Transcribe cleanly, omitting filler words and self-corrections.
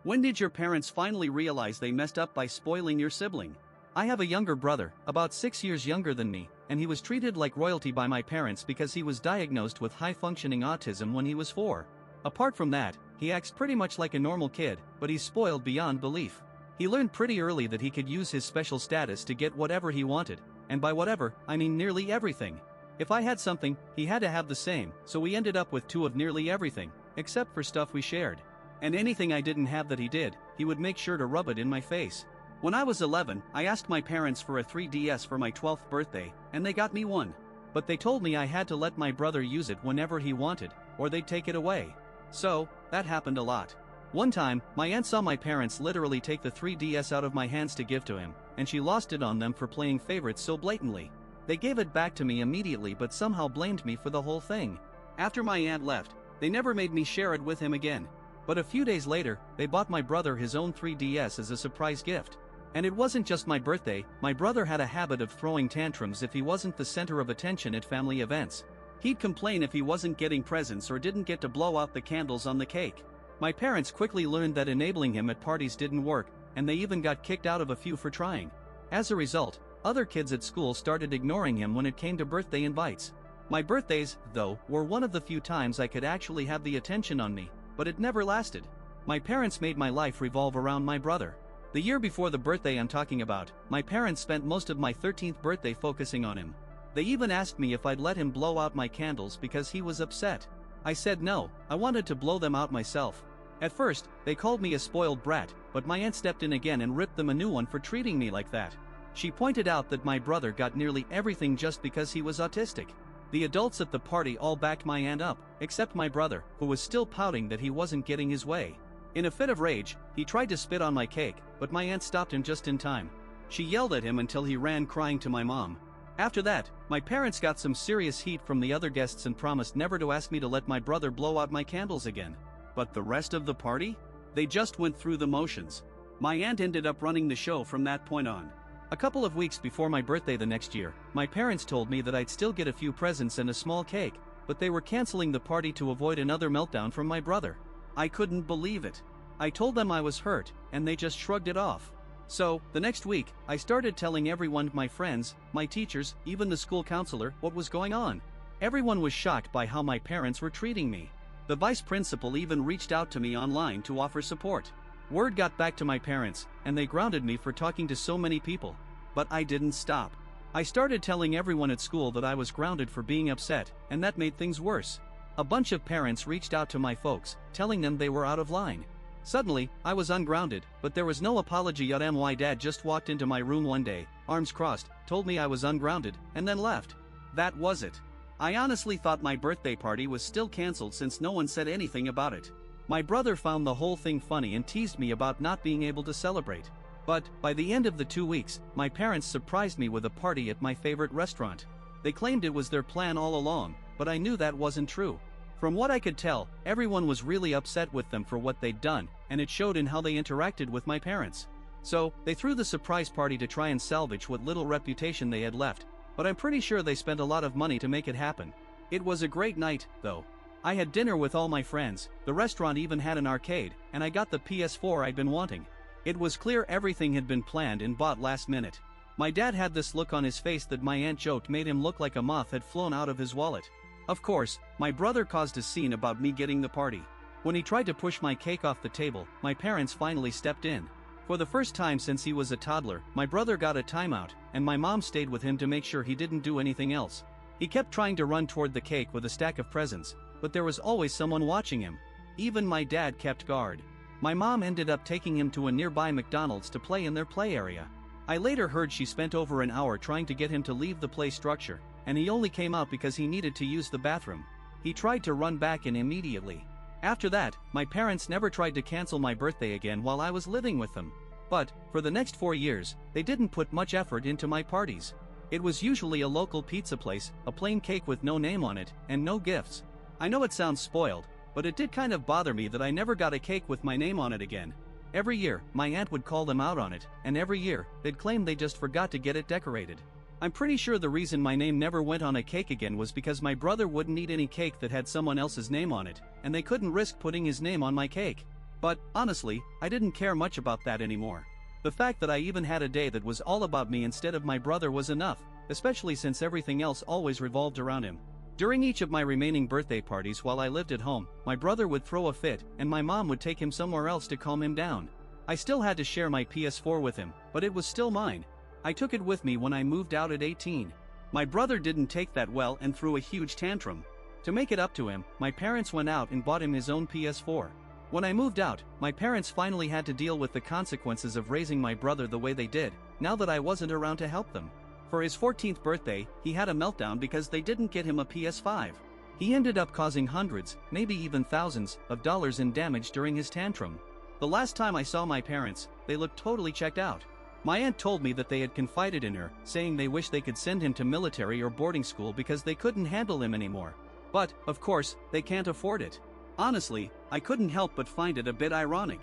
When did your parents finally realize they messed up by spoiling your sibling? I have a younger brother, about 6 years younger than me, and he was treated like royalty by my parents because he was diagnosed with high-functioning autism when he was 4. Apart from that, he acts pretty much like a normal kid, but he's spoiled beyond belief. He learned pretty early that he could use his special status to get whatever he wanted, and by whatever, I mean nearly everything. If I had something, he had to have the same, so we ended up with 2 of nearly everything, except for stuff we shared. And anything I didn't have that he did, he would make sure to rub it in my face. When I was 11, I asked my parents for a 3DS for my 12th birthday, and they got me one. But they told me I had to let my brother use it whenever he wanted, or they'd take it away. So, that happened a lot. One time, my aunt saw my parents literally take the 3DS out of my hands to give to him, and she lost it on them for playing favorites so blatantly. They gave it back to me immediately but somehow blamed me for the whole thing. After my aunt left, they never made me share it with him again. But a few days later, they bought my brother his own 3DS as a surprise gift. And it wasn't just my birthday, my brother had a habit of throwing tantrums if he wasn't the center of attention at family events. He'd complain if he wasn't getting presents or didn't get to blow out the candles on the cake. My parents quickly learned that enabling him at parties didn't work, and they even got kicked out of a few for trying. As a result, other kids at school started ignoring him when it came to birthday invites. My birthdays, though, were one of the few times I could actually have the attention on me, but it never lasted. My parents made my life revolve around my brother. The year before the birthday I'm talking about, my parents spent most of my 13th birthday focusing on him. They even asked me if I'd let him blow out my candles because he was upset. I said no, I wanted to blow them out myself. At first, they called me a spoiled brat, but my aunt stepped in again and ripped them a new one for treating me like that. She pointed out that my brother got nearly everything just because he was autistic. The adults at the party all backed my aunt up, except my brother, who was still pouting that he wasn't getting his way. In a fit of rage, he tried to spit on my cake, but my aunt stopped him just in time. She yelled at him until he ran crying to my mom. After that, my parents got some serious heat from the other guests and promised never to ask me to let my brother blow out my candles again. But the rest of the party? They just went through the motions. My aunt ended up running the show from that point on. A couple of weeks before my birthday the next year, my parents told me that I'd still get a few presents and a small cake, but they were canceling the party to avoid another meltdown from my brother. I couldn't believe it. I told them I was hurt, and they just shrugged it off. So, the next week, I started telling everyone, my friends, my teachers, even the school counselor, what was going on. Everyone was shocked by how my parents were treating me. The vice principal even reached out to me online to offer support. Word got back to my parents, and they grounded me for talking to so many people. But I didn't stop. I started telling everyone at school that I was grounded for being upset, and that made things worse. A bunch of parents reached out to my folks, telling them they were out of line. Suddenly, I was ungrounded, but there was no apology yet. My dad just walked into my room one day, arms crossed, told me I was ungrounded, and then left. That was it. I honestly thought my birthday party was still cancelled since no one said anything about it. My brother found the whole thing funny and teased me about not being able to celebrate. But, by the end of the 2 weeks, my parents surprised me with a party at my favorite restaurant. They claimed it was their plan all along, but I knew that wasn't true. From what I could tell, everyone was really upset with them for what they'd done, and it showed in how they interacted with my parents. So, they threw the surprise party to try and salvage what little reputation they had left, but I'm pretty sure they spent a lot of money to make it happen. It was a great night, though. I had dinner with all my friends, the restaurant even had an arcade, and I got the PS4 I'd been wanting. It was clear everything had been planned and bought last minute. My dad had this look on his face that my aunt joked made him look like a moth had flown out of his wallet. Of course, my brother caused a scene about me getting the party. When he tried to push my cake off the table, my parents finally stepped in. For the first time since he was a toddler, my brother got a timeout, and my mom stayed with him to make sure he didn't do anything else. He kept trying to run toward the cake with a stack of presents, but there was always someone watching him. Even my dad kept guard. My mom ended up taking him to a nearby McDonald's to play in their play area. I later heard she spent over an hour trying to get him to leave the play structure, and he only came out because he needed to use the bathroom. He tried to run back in immediately. After that, my parents never tried to cancel my birthday again while I was living with them. But, for the next 4 years, they didn't put much effort into my parties. It was usually a local pizza place, a plain cake with no name on it, and no gifts. I know it sounds spoiled, but it did kind of bother me that I never got a cake with my name on it again. Every year, my aunt would call them out on it, and every year, they'd claim they just forgot to get it decorated. I'm pretty sure the reason my name never went on a cake again was because my brother wouldn't eat any cake that had someone else's name on it, and they couldn't risk putting his name on my cake. But, honestly, I didn't care much about that anymore. The fact that I even had a day that was all about me instead of my brother was enough, especially since everything else always revolved around him. During each of my remaining birthday parties while I lived at home, my brother would throw a fit, and my mom would take him somewhere else to calm him down. I still had to share my PS4 with him, but it was still mine. I took it with me when I moved out at 18. My brother didn't take that well and threw a huge tantrum. To make it up to him, my parents went out and bought him his own PS4. When I moved out, my parents finally had to deal with the consequences of raising my brother the way they did, now that I wasn't around to help them. For his 14th birthday, he had a meltdown because they didn't get him a PS5. He ended up causing hundreds, maybe even thousands, of dollars in damage during his tantrum. The last time I saw my parents, they looked totally checked out. My aunt told me that they had confided in her, saying they wish they could send him to military or boarding school because they couldn't handle him anymore. But, of course, they can't afford it. Honestly, I couldn't help but find it a bit ironic.